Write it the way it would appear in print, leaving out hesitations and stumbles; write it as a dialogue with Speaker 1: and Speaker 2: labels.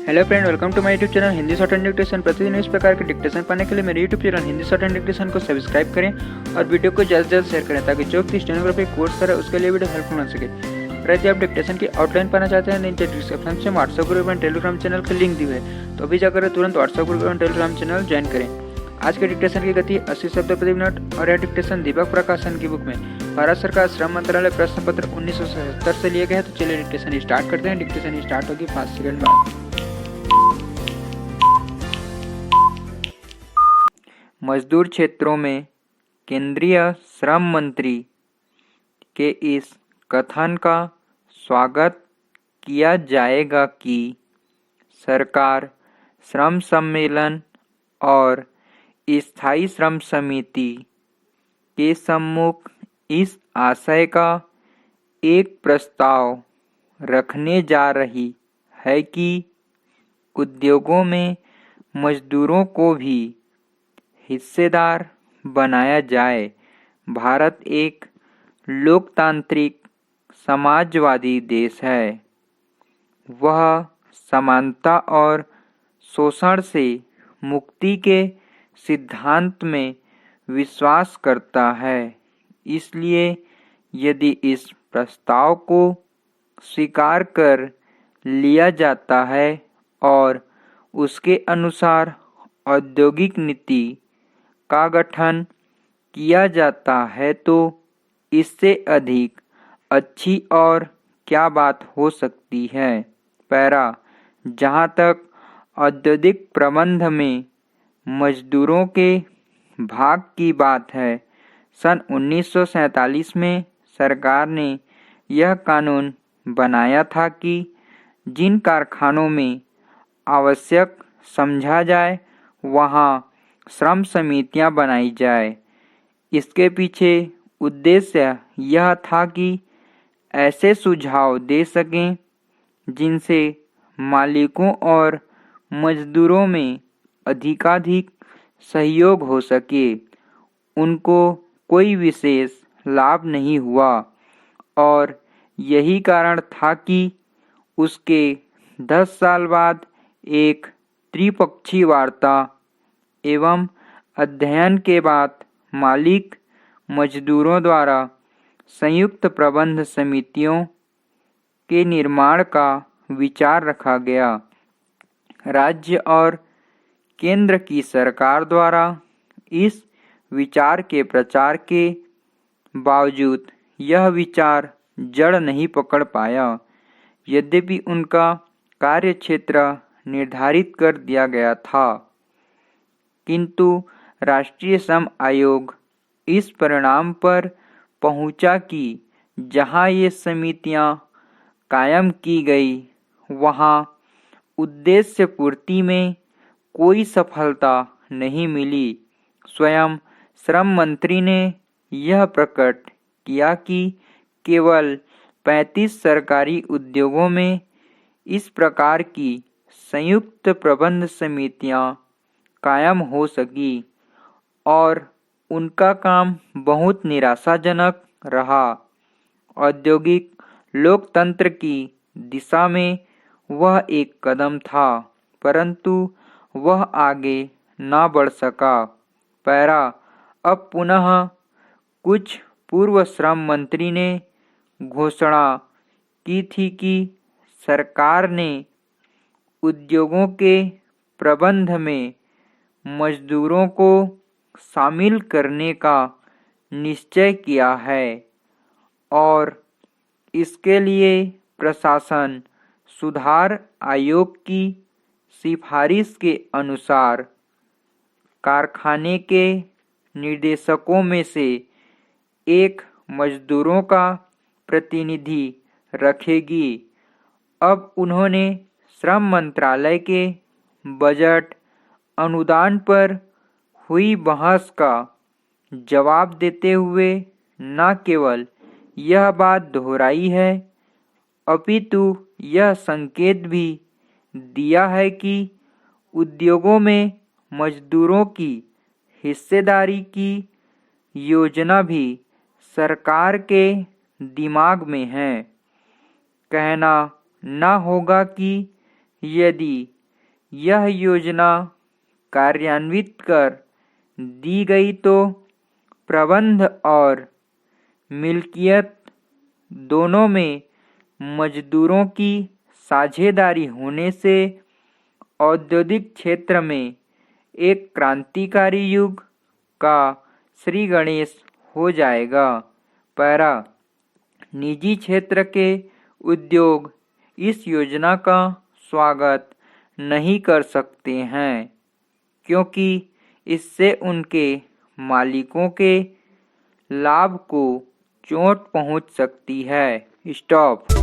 Speaker 1: Hello friend, welcome to my YouTube channel Hindi shorthand dictation. प्रतिदिन इस प्रकार के डिक्टेशन पाने के लिए मेरे YouTube channel Hindi shorthand dictation को सब्सक्राइब करें और वीडियो को जल्द से जल्द शेयर करें ताकि जो भी स्टेनोग्राफी कोर्स करे उसके लिए वीडियो हेल्पफुल हो सके। और यदि आप डिक्टेशन की आउटलाइन पाना चाहते हैं नीचे डिस्क्रिप्शन से WhatsApp group and Telegram channel का लिंक दी है, तो अभी जाकर तुरंत WhatsApp group and Telegram channel join करें। आज के डिक्टेशन की गति 80 शब्द प्रति मिनट और यह डिक्टेशन दीपक प्रकाशन की बुक में भारत सरकार श्रम मंत्रालय प्रश्न पत्र 1977 से लिए गए हैं। तो चलिए डिक्टेशन स्टार्ट करते हैं। डिक्टेशन स्टार्ट होगी 5 सेकंड बाद। मजदूर क्षेत्रों में केंद्रीय श्रम मंत्री के इस कथन का स्वागत किया जाएगा कि सरकार श्रम सम्मेलन और स्थायी श्रम समिति के सम्मुख इस आशय का एक प्रस्ताव रखने जा रही है कि उद्योगों में मजदूरों को भी हिस्सेदार बनाया जाए। भारत एक लोकतांत्रिक समाजवादी देश है। वह समानता और शोषण से मुक्ति के सिद्धांत में विश्वास करता है। इसलिए यदि इस प्रस्ताव को स्वीकार कर लिया जाता है और उसके अनुसार औद्योगिक नीति का गठन किया जाता है तो इससे अधिक अच्छी और क्या बात हो सकती है। पैरा, जहाँ तक औद्योगिक प्रबंध में मजदूरों के भाग की बात है, सन 1947 में सरकार ने यह कानून बनाया था कि जिन कारखानों में आवश्यक समझा जाए वहाँ श्रम समितियां बनाई जाए। इसके पीछे उद्देश्य यह था कि ऐसे सुझाव दे सकें जिनसे मालिकों और मजदूरों में अधिकाधिक सहयोग हो सके। उनको कोई विशेष लाभ नहीं हुआ और यही कारण था कि उसके 10 साल बाद एक त्रिपक्षीय वार्ता एवं अध्ययन के बाद मालिक मजदूरों द्वारा संयुक्त प्रबंध समितियों के निर्माण का विचार रखा गया। राज्य और केंद्र की सरकार द्वारा इस विचार के प्रचार के बावजूद यह विचार जड़ नहीं पकड़ पाया। यद्यपि उनका कार्यक्षेत्र निर्धारित कर दिया गया था, किंतु राष्ट्रीय श्रम आयोग इस परिणाम पर पहुंचा कि जहां ये समितियां कायम की गई वहां उद्देश्य पूर्ति में कोई सफलता नहीं मिली। स्वयं श्रम मंत्री ने यह प्रकट किया कि केवल 35 सरकारी उद्योगों में इस प्रकार की संयुक्त प्रबंध समितियां कायम हो सकी और उनका काम बहुत निराशाजनक रहा। औद्योगिक लोकतंत्र की दिशा में वह एक कदम था, परंतु वह आगे न बढ़ सका। पैरा, अब पुनः कुछ पूर्व श्रम मंत्री ने घोषणा की थी कि सरकार ने उद्योगों के प्रबंध में मजदूरों को शामिल करने का निश्चय किया है और इसके लिए प्रशासन सुधार आयोग की सिफारिश के अनुसार कारखाने के निर्देशकों में से एक मजदूरों का प्रतिनिधि रखेगी। अब उन्होंने श्रम मंत्रालय के बजट अनुदान पर हुई बहस का जवाब देते हुए न केवल यह बात दोहराई है, अपितु यह संकेत भी दिया है कि उद्योगों में मजदूरों की हिस्सेदारी की योजना भी सरकार के दिमाग में है। कहना न होगा कि यदि यह योजना कार्यान्वित कर दी गई तो प्रबंध और मिल्कियत दोनों में मजदूरों की साझेदारी होने से औद्योगिक क्षेत्र में एक क्रांतिकारी युग का श्री गणेश हो जाएगा। पैरा, निजी क्षेत्र के उद्योग इस योजना का स्वागत नहीं कर सकते हैं क्योंकि इससे उनके मालिकों के लाभ को चोट पहुंच सकती है। स्टॉप।